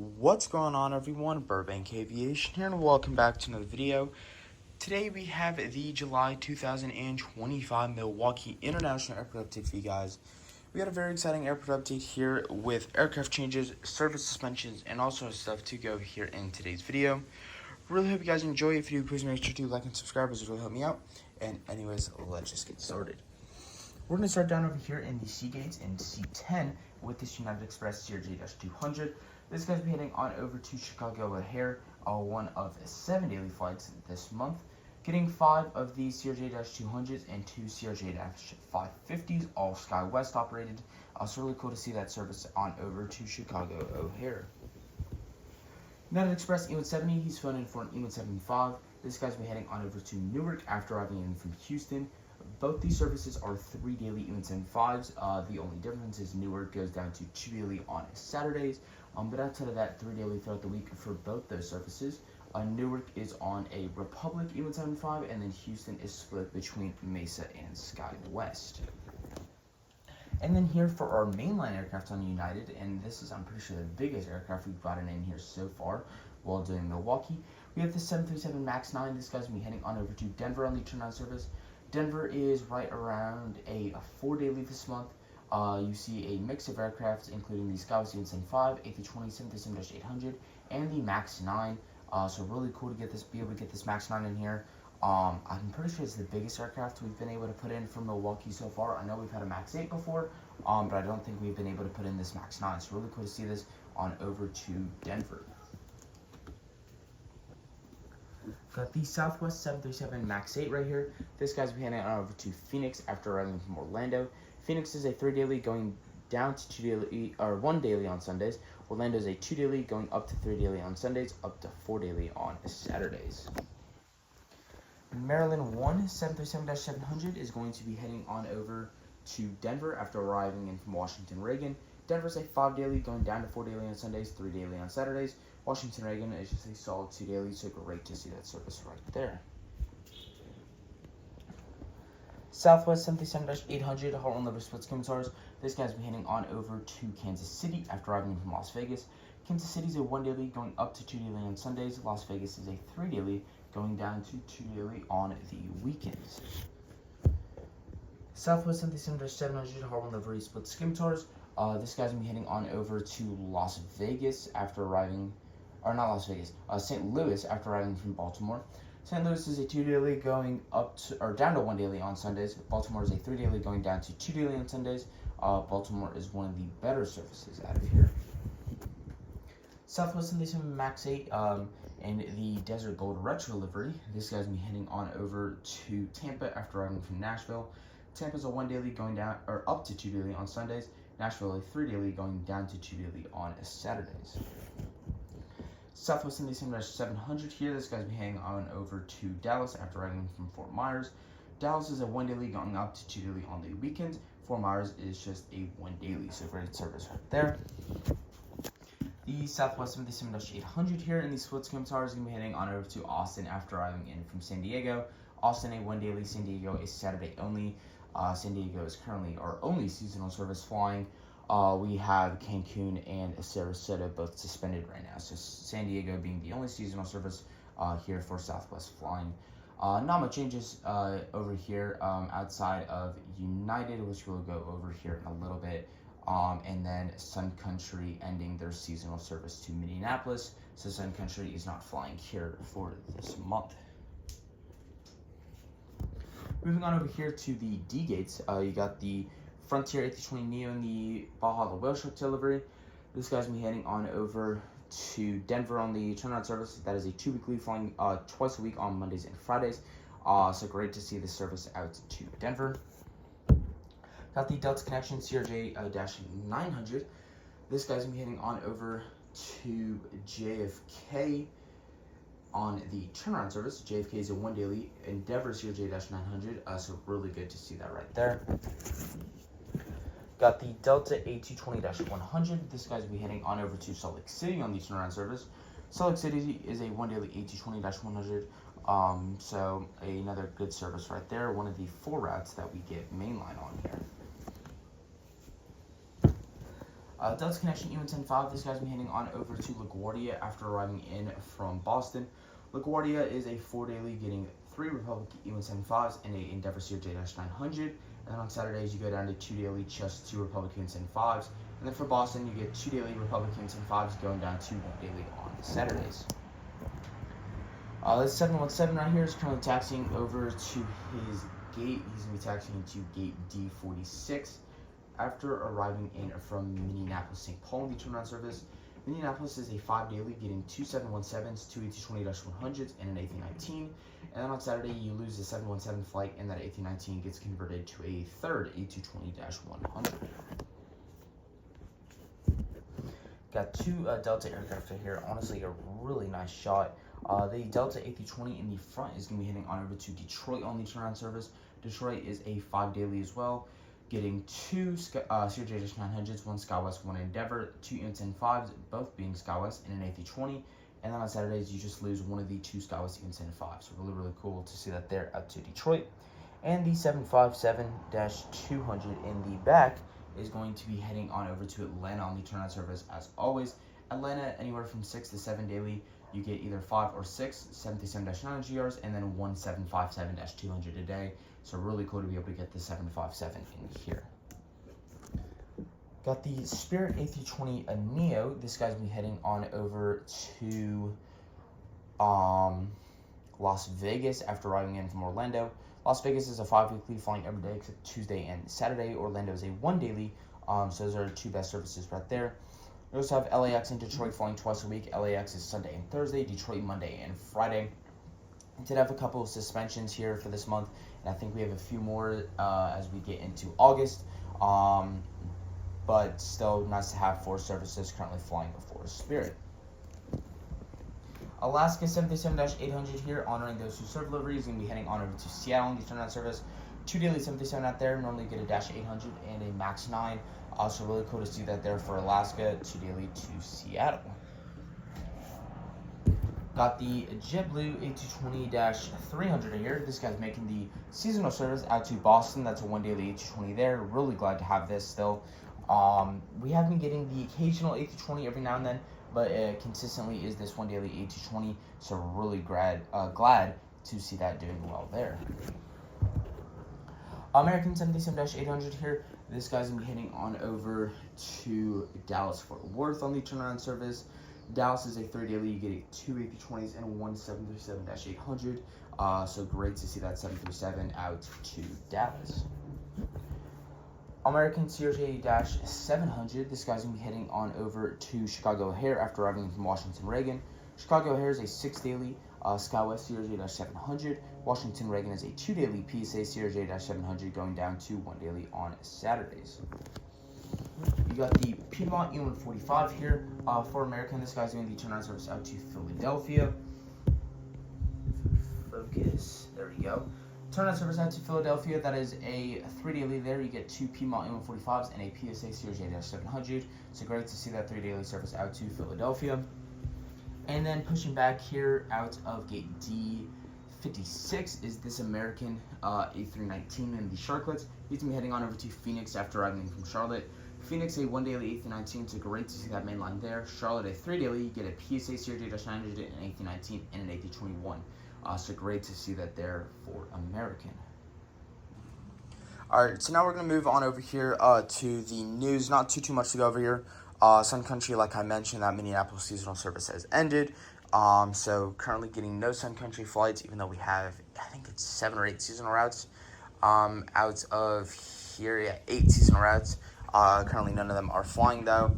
What's going on, everyone? Burbank Aviation here, and welcome back to another video. Today we have the July 2025 Milwaukee International Airport update for you guys. We got a very exciting airport update here with aircraft changes, service suspensions, and all sorts of stuff to go over here in today's video. Really hope you guys enjoy. If you do, please make sure to like and subscribe, as it really help me out. And anyways, let's just get started. We're going to start down over here in the C gates in C10 with this United Express CRJ-200. This guy's be heading on over to Chicago O'Hare, one of 7 daily flights this month. Getting 5 of these CRJ-200s and 2 CRJ-550s, all SkyWest operated. So really cool to see that service on over to Chicago O'Hare. United Express E-170, he's flown in for an E-175. This guy's be heading on over to Newark after arriving in from Houston. Both these services are 3 daily E-175s. The only difference is Newark goes down to 2 daily on Saturdays. But outside of that, 3 daily throughout the week for both those services. Newark is on a Republic E-175, and then Houston is split between Mesa and SkyWest. And then here for our mainline aircraft on United, and this is, I'm pretty sure, the biggest aircraft we've gotten in here so far while doing Milwaukee. We have the 737 MAX 9. This guy's going to be heading on over to Denver on the turnaround service. Denver is right around a 4 daily this month. You see a mix of aircrafts, including the SkyWest E-175, A320, 737-800, and the MAX 9. So really cool to be able to get this MAX 9 in here. I'm pretty sure it's the biggest aircraft we've been able to put in for Milwaukee so far. I know we've had a MAX 8 before, but I don't think we've been able to put in this MAX 9. So really cool to see this on over to Denver. Got the Southwest 737 MAX 8 right here. This guy's been heading on over to Phoenix after arriving from Orlando. Phoenix is a 3 daily going down to 2 daily, or 1 daily on Sundays. Orlando is a 2 daily going up to 3 daily on Sundays, up to 4 daily on Saturdays. Maryland 1 737-700 is going to be heading on over to Denver after arriving in from Washington Reagan. Denver's a 5 daily going down to 4 daily on Sundays, 3 daily on Saturdays. Washington Reagan is just a solid 2 daily, so great to see that service right there. Southwest 737-800 Heartland Liver Split Scimitars. This guy's been heading on over to Kansas City after arriving from Las Vegas. Kansas City's a 1 daily going up to 2 daily on Sundays. Las Vegas is a 3 daily going down to 2 daily on the weekends. Southwest 737-700 Heartland Livery Split Scimitars. This guy's gonna be heading on over to Las Vegas after arriving, or not Las Vegas, St. Louis after arriving from Baltimore. St. Louis is a 2 daily going up to, or down to 1 daily on Sundays. Baltimore is a 3 daily going down to 2 daily on Sundays. Baltimore is one of the better services out of here. Southwest 737 MAX 8 in the Desert Gold Retro livery. This guy's gonna be heading on over to Tampa after arriving from Nashville. Tampa's a 1 daily going down, or up to 2 daily on Sundays. Nashville a 3 daily going down to 2 daily on Saturdays. Southwest 737-700 here. This guy's been heading on over to Dallas after arriving from Fort Myers. Dallas is a 1 daily going up to 2 daily on the weekends. Fort Myers is just a 1 daily, so great service right there. The Southwest 737-800 here in the Split Scimitars is going to be heading on over to Austin after arriving in from San Diego. Austin a 1 daily, San Diego is Saturday only. San Diego is currently our only seasonal service flying. We have Cancun and Sarasota both suspended right now. So San Diego being the only seasonal service here for Southwest flying. Not much changes over here outside of United, which we'll go over here in a little bit. And then Sun Country ending their seasonal service to Minneapolis. So Sun Country is not flying here for this month. Moving on over here to the D gates, you got the Frontier A320neo and the Baja the Whale Shark delivery. This guy's gonna be heading on over to Denver on the turnaround service. That is a 2 weekly flying twice a week on Mondays and Fridays. So great to see this service out to Denver. Got the Delta Connection CRJ-900. This guy's gonna be heading on over to JFK on the turnaround service. JFK is a 1 daily Endeavor CRJ-900, so really good to see that right there. Got the Delta A220-100. This guy's will be heading on over to Salt Lake City on the turnaround service. Salt Lake City is a 1 daily A220-100, so another good service right there. One of the 4 routes that we get mainline on here. Delta Connection E175, this guy's been heading on over to LaGuardia after arriving in from Boston. LaGuardia is a 4 daily, getting 3 Republic E175s and a Endeavor CRJ-900. And then on Saturdays, you go down to 2 daily, just 2 Republic E175s. And then for Boston, you get 2 daily Republic E175s going down to 1 daily on Saturdays. This 717 right here is currently taxiing over to his gate. He's going to be taxiing into gate D46 after arriving in from Minneapolis, St. Paul in the turnaround service. Minneapolis is a 5 daily, getting 2 717s, 2 A220-100s, and an A319. And then on Saturday, you lose the 717 flight, and that A319 gets converted to a third A220-100. Got 2 Delta aircraft here. Honestly, a really nice shot. The Delta A320 in the front is going to be heading on over to Detroit on the turnaround service. Detroit is a 5 daily as well, getting 2 CRJ-900s, 1 SkyWest, 1 Endeavor, 2 E175s, both being SkyWest, and an A320. And then on Saturdays, you just lose one of the 2 SkyWest E175s. So really, really cool to see that there out to Detroit. And the 757-200 in the back is going to be heading on over to Atlanta on the turnaround service as always. Atlanta, anywhere from 6 to 7 daily. You get either 5 or 6 737-900GRs and then 1 757-200 a day. So really cool to be able to get the 757 in here. Got the Spirit A320 Neo. This guy's been heading on over to Las Vegas after arriving in from Orlando. Las Vegas is a 5 weekly, flying every day except Tuesday and Saturday. Orlando is a 1 daily. So those are 2 best services right there. We also have LAX and Detroit flying twice a week. LAX is Sunday and Thursday, Detroit Monday and Friday. We did have a couple of suspensions here for this month, and I think we have a few more as we get into August. But still nice to have 4 services currently flying before Spirit. Alaska 737-800 here, honoring those who serve delivery, is going to be heading on over to Seattle on the turnaround service. 2 daily 737 out there, normally get a Dash 800 and a Max 9. Also really cool to see that there for Alaska, 2 daily to Seattle. Got the JetBlue A220-300 here. This guy's making the seasonal service out to Boston. That's a 1 daily A220 there. Really glad to have this still. We have been getting the occasional A220 every now and then, but consistently is this 1 daily A220. So really glad to see that doing well there. American 737-800 here. This guy's going to be heading on over to Dallas-Fort Worth on the turnaround service. Dallas is a 3 daily. You get 2 A320s and 1 737-800. So great to see that 737 out to Dallas. American CRJ-700. This guy's going to be heading on over to Chicago O'Hare after arriving from Washington Reagan. Chicago O'Hare is a 6 daily SkyWest CRJ-700. Washington Reagan is a 2 daily PSA CRJ-700 going down to 1 daily on Saturdays. You got the Piedmont E145 here for American. This guy's doing the turnaround service out to Philadelphia. Focus. There we go. Turnaround service out to Philadelphia. That is a 3 daily there. You get 2 Piedmont E145s and a PSA CRJ-700. So great to see that 3 daily service out to Philadelphia. And then pushing back here out of gate D56 is this American A319 in the Sharklets. He's going to be heading on over to Phoenix after arriving from Charlotte. Phoenix, a 1 daily A319, so great to see that main line there. Charlotte, a 3 daily, you get a PSA CRJ-900, an A319, and an A321. So great to see that there for American. Alright, so now we're going to move on over here to the news. Not too much to go over here. Sun Country, like I mentioned, that Minneapolis seasonal service has ended. So currently getting no Sun Country flights, even though we have, I think it's 7 or 8 seasonal routes out of here. Yeah, 8 seasonal routes. Currently none of them are flying though.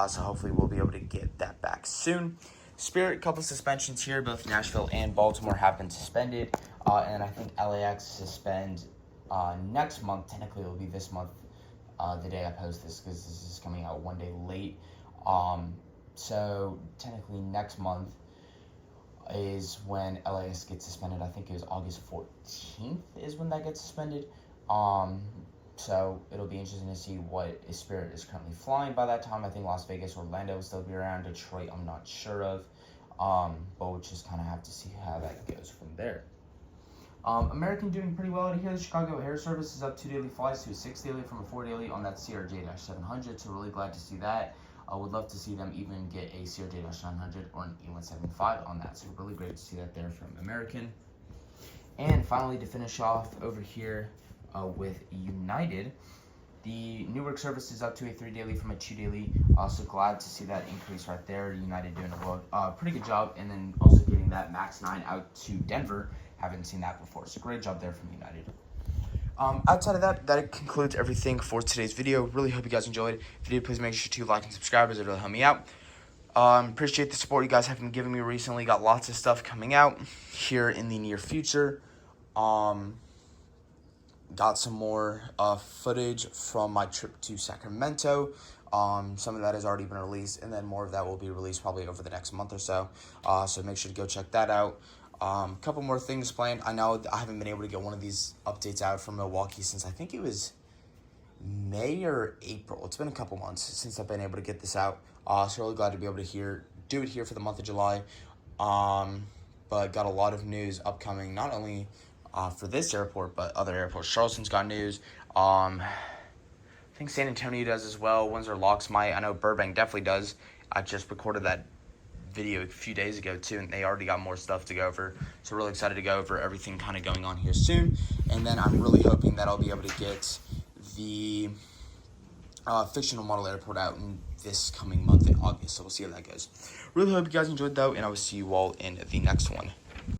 So hopefully we'll be able to get that back soon. Spirit, couple suspensions here. Both Nashville and Baltimore have been suspended. And I think LAX suspend next month. Technically it will be this month. The day I post this, because this is coming out 1 day late. So technically next month is when LAX gets suspended. I think it was August 14th is when that gets suspended. So it'll be interesting to see what Spirit is currently flying by that time. I think Las Vegas, Orlando will still be around. Detroit, I'm not sure of. But we'll just kind of have to see how that goes from there. American doing pretty well out here. The Chicago Air Service is up 2 daily flights to a 6 daily from a 4 daily on that CRJ-700, so really glad to see that. I would love to see them even get a CRJ-900 or an E175 on that, so really great to see that there from American. And finally, to finish off over here with United, the Newark service is up to a 3 daily from a 2 daily. So glad to see that increase right there. United doing a pretty good job, and then also getting that MAX 9 out to Denver. Haven't seen that before, so great job there from United. Outside of that, that concludes everything for today's video. Really hope you guys enjoyed. If you did, please make sure to like and subscribe, as it really help me out. Appreciate the support you guys have been giving me recently. Got lots of stuff coming out here in the near future. Got some more footage from my trip to Sacramento. Some of that has already been released, and then more of that will be released probably over the next month or so. So make sure to go check that out. A couple more things planned. I know I haven't been able to get one of these updates out from Milwaukee since I think it was May or April. It's been a couple months since I've been able to get this out. So really glad to be able to do it here for the month of July. But got a lot of news upcoming, not only for this airport, but other airports. Charleston's got news. I think San Antonio does as well. Windsor Locks might. I know Burbank definitely does. I just recorded that video a few days ago too, and they already got more stuff to go over. So really excited to go over everything kind of going on here soon. And then I'm really hoping that I'll be able to get the fictional model airport out in this coming month in August. So we'll see how that goes. Really hope you guys enjoyed though, and I will see you all in the next one.